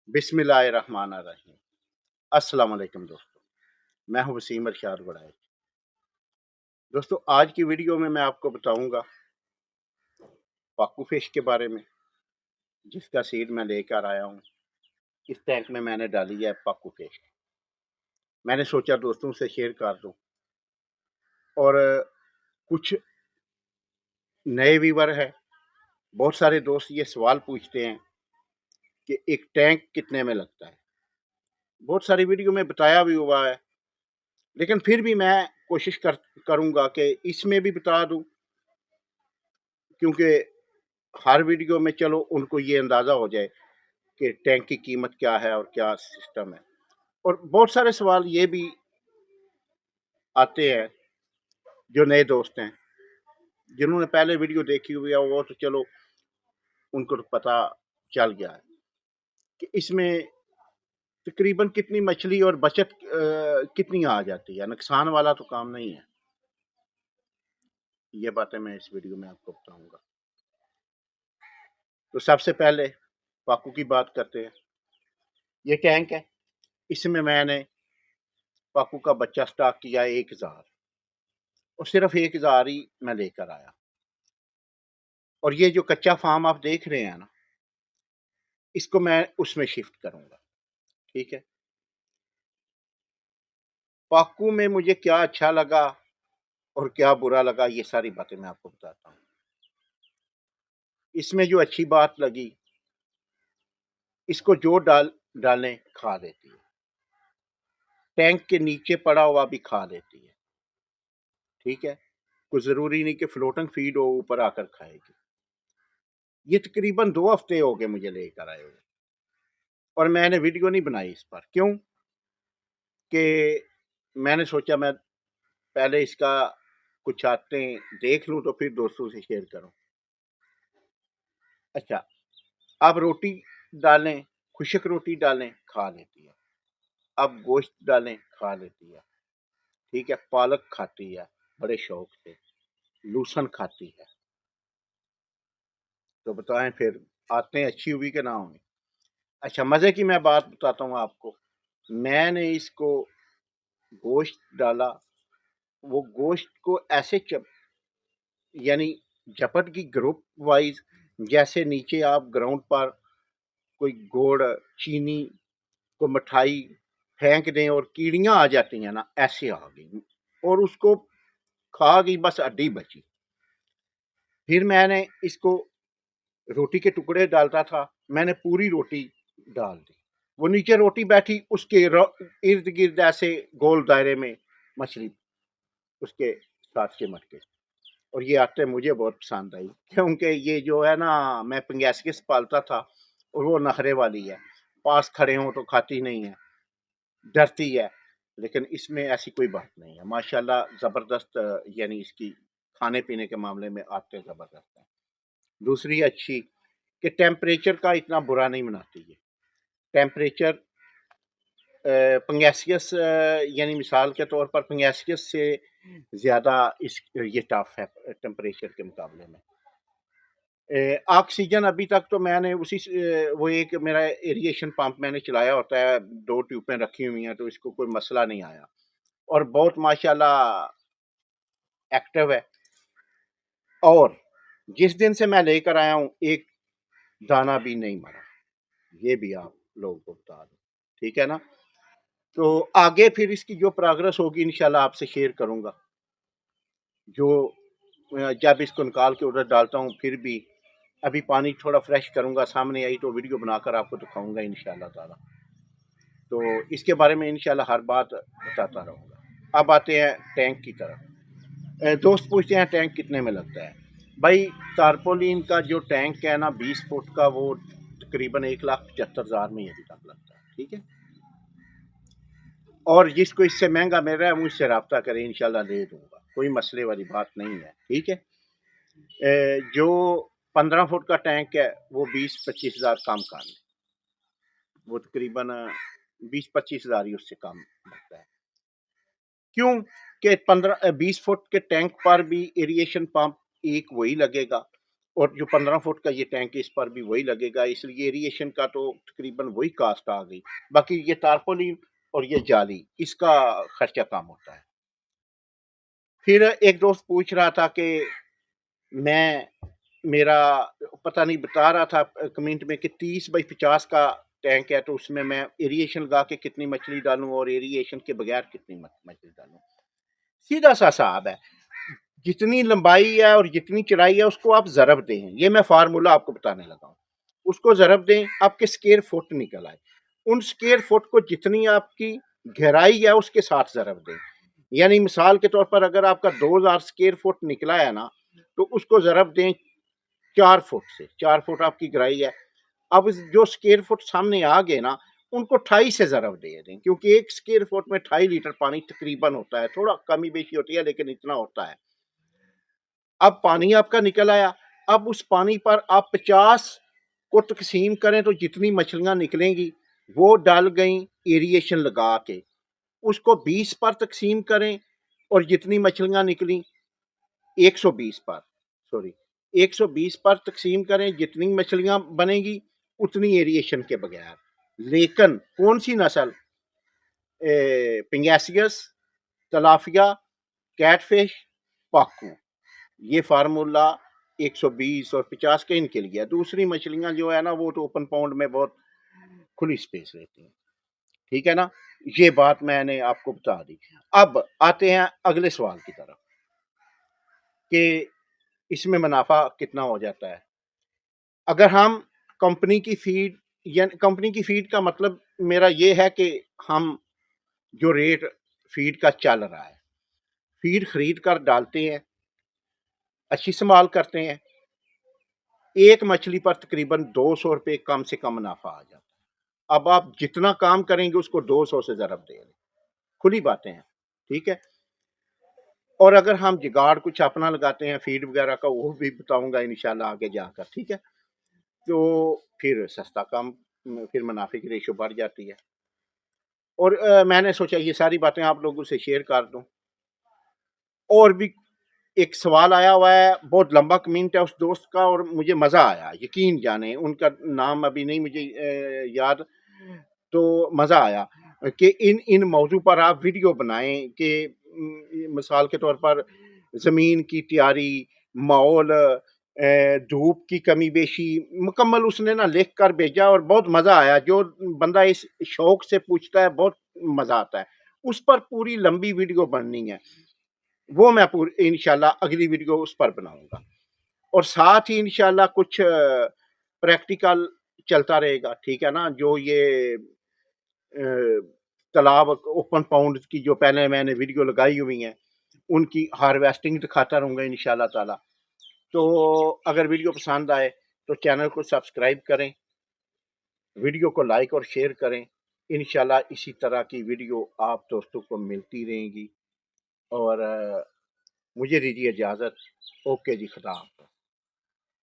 बिस्मिल्लाहिर्रहमानिर्रहीम। अस्सलाम वालेकुम दोस्तों, मैं हूँ वसीम अरशाद वड़ाई। दोस्तों, आज की वीडियो में मैं आपको बताऊंगा पाकू फिश के बारे में, जिसका सीड मैं लेकर आया हूँ। इस टैंक में मैंने डाली है पाकू फिश। मैंने सोचा दोस्तों से शेयर कर दूँ। और कुछ नए व्यूवर है, बहुत सारे दोस्त ये सवाल पूछते हैं कि एक टैंक कितने में लगता है। बहुत सारी वीडियो में बताया भी हुआ है, लेकिन फिर भी मैं कोशिश करूँगा कि इसमें भी बता दूँ, क्योंकि हर वीडियो में चलो उनको ये अंदाज़ा हो जाए कि टैंक की कीमत क्या है और क्या सिस्टम है। और बहुत सारे सवाल ये भी आते हैं, जो नए दोस्त हैं, जिन्होंने पहले वीडियो देखी हुई है, वो तो चलो उनको तो पता चल गया है कि इसमें तकरीबन कितनी मछली और बचत कितनी आ जाती है। नुकसान वाला तो काम नहीं है। ये बातें मैं इस वीडियो में आपको बताऊंगा। तो सबसे पहले पाकू की बात करते हैं। ये टैंक है, इसमें मैंने पाकू का बच्चा स्टॉक किया 1000, और सिर्फ 1000 ही मैं लेकर आया। और ये जो कच्चा फार्म आप देख रहे हैं ना, इसको मैं उसमें शिफ्ट करूंगा। ठीक है। पाकू में मुझे क्या अच्छा लगा और क्या बुरा लगा, ये सारी बातें मैं आपको बताता हूँ। इसमें जो अच्छी बात लगी, इसको जो डालें खा देती है। टैंक के नीचे पड़ा हुआ भी खा लेती है। ठीक है। कोई जरूरी नहीं कि फ्लोटिंग फीड हो ऊपर आकर खाएगी। ये तकरीबन 2 हफ्ते हो गए मुझे लेकर आए हुए, और मैंने वीडियो नहीं बनाई इस पर। क्यों कि मैंने सोचा मैं पहले इसका कुछ आते देख लूं, तो फिर दोस्तों से शेयर करूं। अच्छा, अब रोटी डालें, खुशक रोटी डालें, खा लेती है। अब गोश्त डालें, खा लेती है। ठीक है। पालक खाती है बड़े शौक से, लूसन खाती है। तो बताएं फिर आते हैं अच्छी हुई कि ना हुई। अच्छा, मजे की मैं बात बताता हूँ आपको। मैंने इसको गोश्त डाला, वो गोश्त को ऐसे यानी झपट की ग्रुप वाइज, जैसे नीचे आप ग्राउंड पर कोई गुड़, चीनी को मिठाई फेंक दें और कीड़ियां आ जाती हैं ना, ऐसे आ गई और उसको खा गई, बस हड्डी बची। फिर मैंने इसको रोटी के टुकड़े डालता था, मैंने पूरी रोटी डाल दी। वो नीचे रोटी बैठी, उसके इर्द गिर्द ऐसे गोल दायरे में मछली उसके साथ चिमट के। और ये आते मुझे बहुत पसंद आई, क्योंकि ये जो है ना, मैं पंगेसियस पालता था और वो नखरे वाली है। पास खड़े हों तो खाती नहीं है, डरती है। लेकिन इसमें ऐसी कोई बात नहीं है, माशाल्लाह ज़बरदस्त। यानी इसकी खाने पीने के मामले में आते ज़बरदस्त है। दूसरी अच्छी कि टेम्परेचर का इतना बुरा नहीं मनाती है। टेम्परेचर पंगेसियस, यानी मिसाल के तौर पर पंगेसियस से ज़्यादा ये टफ है टेम्परेचर के मुकाबले में। ऑक्सीजन अभी तक तो मैंने वो एक मेरा एरिएशन पंप मैंने चलाया होता है, 2 ट्यूबें रखी हुई हैं, तो इसको कोई मसला नहीं आया। और बहुत माशाल्लाह एक्टिव है। और जिस दिन से मैं लेकर आया हूँ, एक दाना भी नहीं मरा। ये भी आप लोगों को बता दूँ। ठीक है ना? तो आगे फिर इसकी जो प्रोग्रेस होगी इंशाल्लाह आपसे शेयर करूँगा। जो जब इसको निकाल के उधर डालता हूँ, फिर भी अभी पानी थोड़ा फ्रेश करूँगा, सामने आई तो वीडियो बनाकर आपको दिखाऊँगा इंशाल्लाह ताला। तो इसके बारे में इंशाल्लाह हर बात बताता रहूँगा। अब आते हैं टैंक की तरफ। दोस्त पूछते हैं टैंक कितने में लगता है। भाई, तारपोलिन का जो टैंक है ना 20 फुट का, वो तकरीबन 1,75,000 में अभी तक लगता है। ठीक है। और जिसको इससे महंगा मिल रहा है मुझसे रब्ता करें, इंशाल्लाह दे दूंगा, कोई मसले वाली बात नहीं है। ठीक है। जो 15 फुट का टैंक है वो 20-25 हज़ार कम कर लें, वो तकरीबन 20-25 हज़ार ही उससे कम लगता है। क्यों कि 20 फुट के टैंक पर भी एरिएशन पंप एक वही लगेगा, اور جو 15 فٹ کا یہ ٹینک ہے اس پر بھی وہی لگے گا، اس لیے ایریشن کا تو تقریباً وہی کاسٹ آ گئی. باقی یہ تارپولین اور یہ جالی اس کا خرچہ کم ہوتا ہے. پھر ایک دوست پوچھ رہا تھا کہ میں میرا پتہ نہیں بتا رہا تھا کمنٹ میں کہ 30x50 کا ٹینک ہے تو اس میں ایریشن لگا کے کتنی مچھلی ڈالوں اور ایریشن کے بغیر کتنی مچھلی ڈالوں. سیدھا سا صاحب ہے، جتنی لمبائی ہے اور جتنی چڑھائی ہے اس کو آپ ضرب دیں. یہ میں فارمولا آپ کو بتانے لگا ہوں. اس کو ضرب دیں، آپ کے سکیئر فٹ نکل آئے. ان سکیئر فٹ کو جتنی آپ کی گہرائی ہے اس کے ساتھ ضرب دیں. یعنی مثال کے طور پر اگر آپ کا 2000 سکیئر فٹ نکلا ہے نا تو اس کو ضرب دیں 4 فٹ سے. 4 فٹ آپ کی گہرائی ہے. اب جو سکیئر فٹ سامنے آ گئے نا ان کو 2.5 سے ضرب دے دیں، کیونکہ ایک سکیئر فٹ میں 2.5 لیٹر پانی تقریباً ہوتا ہے. تھوڑا کمی بیشی ہوتی ہے لیکن اتنا ہوتا ہے. اب پانی آپ کا نکل آیا. اب اس پانی پر آپ 50 کو تقسیم کریں تو جتنی مچھلیاں نکلیں گی وہ ڈل گئیں ایریشن لگا کے. اس کو 20 پر تقسیم کریں اور جتنی مچھلیاں نکلیں 120 پر 120 پر تقسیم کریں، جتنی مچھلیاں بنے گی اتنی ایریشن کے بغیر. لیکن کون سی نسل؟ پنگیسیس، تلافیا، کیٹ فش، پاکو. یہ فارمولا 120 اور 50 کے ان کے لیے. دوسری مچھلیاں جو ہے نا وہ تو اوپن پاؤنڈ میں بہت کھلی سپیس رہتی ہیں. ٹھیک ہے نا، یہ بات میں نے آپ کو بتا دی. اب آتے ہیں اگلے سوال کی طرف کہ اس میں منافع کتنا ہو جاتا ہے. اگر ہم کمپنی کی فیڈ، یعنی کمپنی کی فیڈ کا مطلب میرا یہ ہے کہ ہم جو ریٹ فیڈ کا چل رہا ہے فیڈ خرید کر ڈالتے ہیں، اچھی سنبھال کرتے ہیں، ایک مچھلی پر تقریباً 200 روپے کم سے کم منافع آ جاتا ہے. اب آپ جتنا کام کریں گے اس کو 200 سے ضرب دیں گے. کھلی باتیں ہیں. ٹھیک ہے. اور اگر ہم جگاڑ کچھ اپنا لگاتے ہیں فیڈ وغیرہ کا وہ بھی بتاؤں گا انشاءاللہ آگے جا کر. ٹھیک ہے، تو پھر سستا کام، پھر منافع کی ریشو بڑھ جاتی ہے. اور میں نے سوچا یہ ساری باتیں آپ لوگوں سے شیئر کر دوں. اور بھی ایک سوال آیا ہوا ہے، بہت لمبا کمنٹ ہے اس دوست کا اور مجھے مزہ آیا، یقین جانیں ان کا نام ابھی نہیں مجھے یاد، تو مزہ آیا کہ ان موضوع پر آپ ویڈیو بنائیں کہ مثال کے طور پر زمین کی تیاری، ماحول، دھوپ کی کمی بیشی، مکمل اس نے نا لکھ کر بھیجا اور بہت مزہ آیا. جو بندہ اس شوق سے پوچھتا ہے بہت مزہ آتا ہے. اس پر پوری لمبی ویڈیو بننی ہے، وہ میں انشاءاللہ اگلی ویڈیو اس پر بناؤں گا. اور ساتھ ہی انشاءاللہ کچھ پریکٹیکل چلتا رہے گا. ٹھیک ہے نا، جو یہ تالاب اوپن پاؤنڈ کی جو پہلے میں نے ویڈیو لگائی ہوئی ہیں ان کی ہارویسٹنگ دکھاتا رہوں گا انشاءاللہ تعالی. تو اگر ویڈیو پسند آئے تو چینل کو سبسکرائب کریں، ویڈیو کو لائک اور شیئر کریں. انشاءاللہ اسی طرح کی ویڈیو آپ دوستوں کو ملتی رہیں گی. اور مجھے دیجیے اجازت. اوکے جی، خدا حافظ.